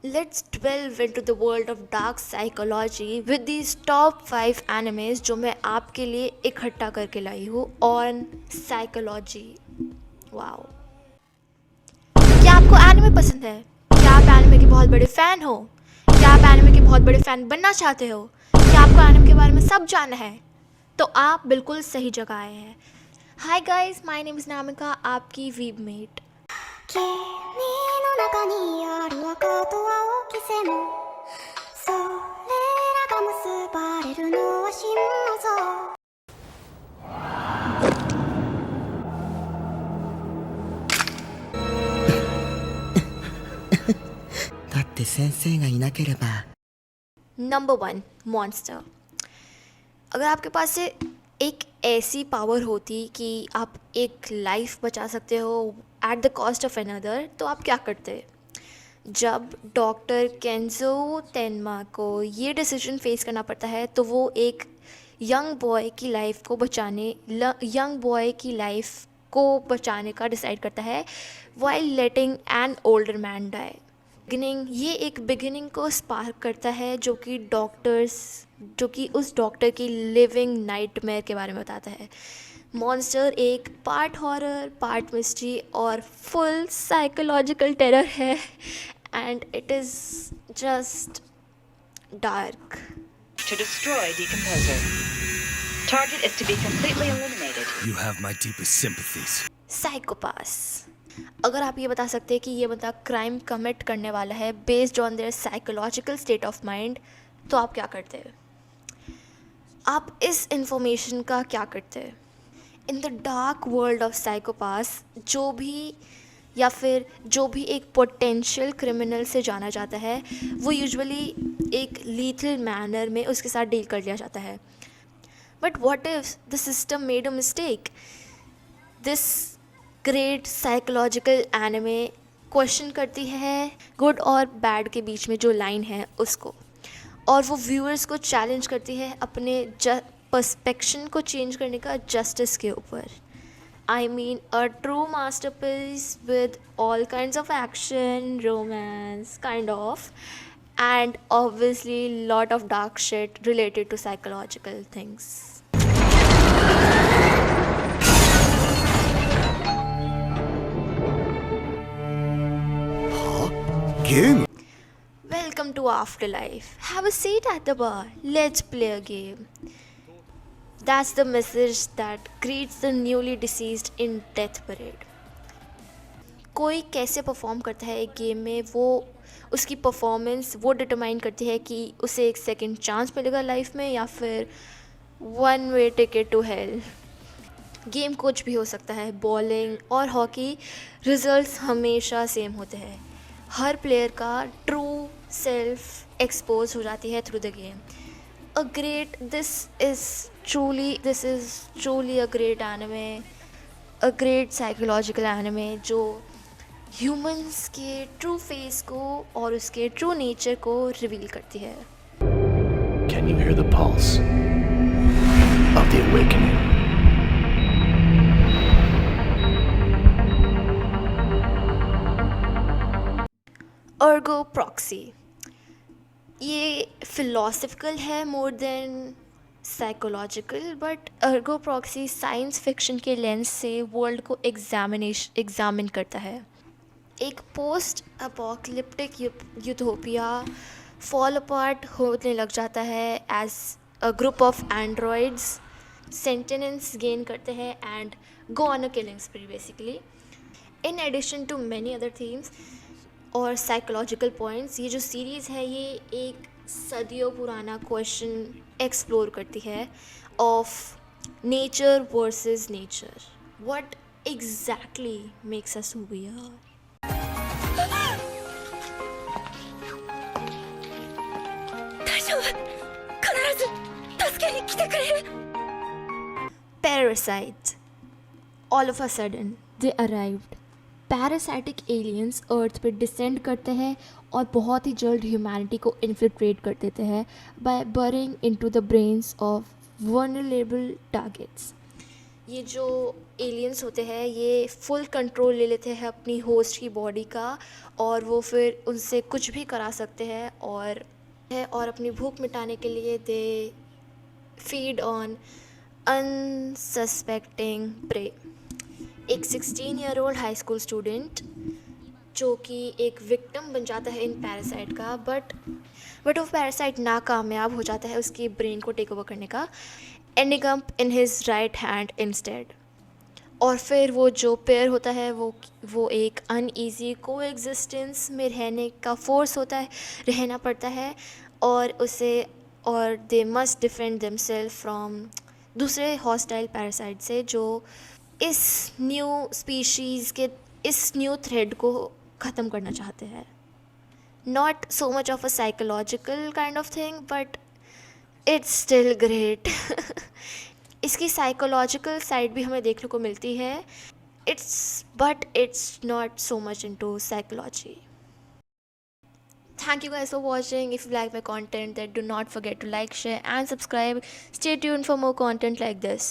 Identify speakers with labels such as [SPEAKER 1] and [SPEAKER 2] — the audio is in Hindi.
[SPEAKER 1] Let's delve into the world of dark psychology with these top 5 animes जो मैं आपके लिए इकट्ठा करके लाई हूँ ऑन साइकोलॉजी। वाओ, क्या आपको एनिमे पसंद है? क्या आप एनिमे के बहुत बड़े फ़ैन हो? क्या आप एनिमे के बहुत बड़े फ़ैन बनना चाहते हो? क्या आपको एनिमे के बारे में सब जानना है? तो आप बिल्कुल सही जगह आए हैं। Hi guys, my name is Namika, आपकी वीब मेट।
[SPEAKER 2] 君の中にある赤と青き線それらが結ばれるのは心臓
[SPEAKER 3] だって先生がいなければ
[SPEAKER 1] number 1, monster. अगर आपके पास से एक ऐसी पावर होती कि आप एक लाइफ बचा सकते हो at the cost of another, तो आप क्या करते? जब डॉक्टर केंजो तेनमा को ये डिसीजन फेस करना पड़ता है तो वो एक यंग बॉय की लाइफ को बचाने का डिसाइड करता है while letting an older man die. ये एक बिगिनिंग को स्पार्क करता है जो कि उस डॉक्टर की लिविंग नाइटमेयर के बारे में बताता है। मॉन्स्टर एक पार्ट हॉरर, पार्ट मिस्ट्री और फुल साइकोलॉजिकल टेरर है and it is just dark.
[SPEAKER 4] To destroy Decomposer. Target is to be completely eliminated.
[SPEAKER 5] You have my deepest sympathies.
[SPEAKER 1] साइकोपास। अगर आप ये बता सकते हैं कि ये बंदा क्राइम कमिट करने वाला है based on their psychological state of mind, तो आप क्या करते हैं? आप इस इंफॉर्मेशन का क्या करते हैं? In the dark world of Psycho Pass जो भी एक पोटेंशियल क्रिमिनल से जाना जाता है, वो यूजुअली एक लीथल मैनर में उसके साथ डील कर लिया जाता है। But what if the system made a mistake? This great psychological anime question करती है गुड और बैड के बीच में जो लाइन है उसको, और वो व्यूअर्स को चैलेंज करती है अपने पर्सपेक्शन को चेंज करने का जस्टिस के ऊपर। I mean, a true masterpiece with all kinds of action, romance, kind of, and obviously lot of dark shit related to psychological things.
[SPEAKER 5] Game?
[SPEAKER 1] Welcome to Afterlife. Have a seat at the bar. Let's play a game. That's the message that greets the newly deceased in death parade. कोई कैसे परफॉर्म करता है एक गेम में, वो उसकी परफॉर्मेंस वो डिटरमाइन करती है कि उसे एक सेकंड चांस मिलेगा लाइफ में या फिर one way ticket to hell. Game कुछ भी हो सकता है, बॉलिंग और हॉकी, रिजल्ट्स हमेशा सेम होते हैं। हर प्लेयर का ट्रू सेल्फ एक्सपोज हो जाती है through the game. This is truly a great anime, a great psychological anime जो ह्यूमंस के ट्रू फेस को और उसके ट्रू नेचर को रिवील करती है।
[SPEAKER 5] Can you hear the pulse of the awakening?
[SPEAKER 1] Ergo Proxy. ये फिलोसफिकल है more than psychological, but Ergo Proxy science fiction के लेंस से वर्ल्ड को एग्जामिन करता है। एक post apocalyptic utopia fall apart होने लग जाता है as a group of androids sentience gain करते हैं and go on a killing spree basically. In addition to many other themes और साइकोलॉजिकल पॉइंट्स, ये जो सीरीज़ है ये एक सदियों पुराना क्वेश्चन एक्सप्लोर करती है of nature versus nature. What exactly makes us who we are? Parasite. All of a sudden they arrived. Parasitic aliens earth पे डिसेंड करते हैं और बहुत ही जल्द ह्यूमैनिटी को इन्फिल्ट्रेट कर देते हैं by burrowing into the brains of vulnerable targets. ये जो एलियंस होते हैं ये फुल कंट्रोल ले लेते हैं अपनी होस्ट की बॉडी का, और वो फिर उनसे कुछ भी करा सकते हैं, और अपनी भूख मिटाने के लिए they feed on unsuspecting prey. एक 16-year-old हाई स्कूल स्टूडेंट जो कि एक विक्टिम बन जाता है इन पैरासाइट का, बट वो पैरासाइट नाकामयाब हो जाता है उसकी ब्रेन को टेक ओवर करने का, ending up in his right hand instead. और फिर वो जो पेयर होता है वो एक अनईजी को एग्जिस्टेंस में रहने का फोर्स होता है, रहना पड़ता है, और they must defend themselves from दूसरे हॉस्टाइल पैरासाइट से जो इस न्यू स्पीशीज़ के इस न्यू थ्रेड को ख़त्म करना चाहते हैं। Not so much of a psychological kind of thing, but it's still great. इसकी साइकोलॉजिकल साइड भी हमें देखने को मिलती है, it's not so much into psychology. Thank you guys for watching. If you like my content, then do not forget to like, share and subscribe. Stay tuned for more content like this.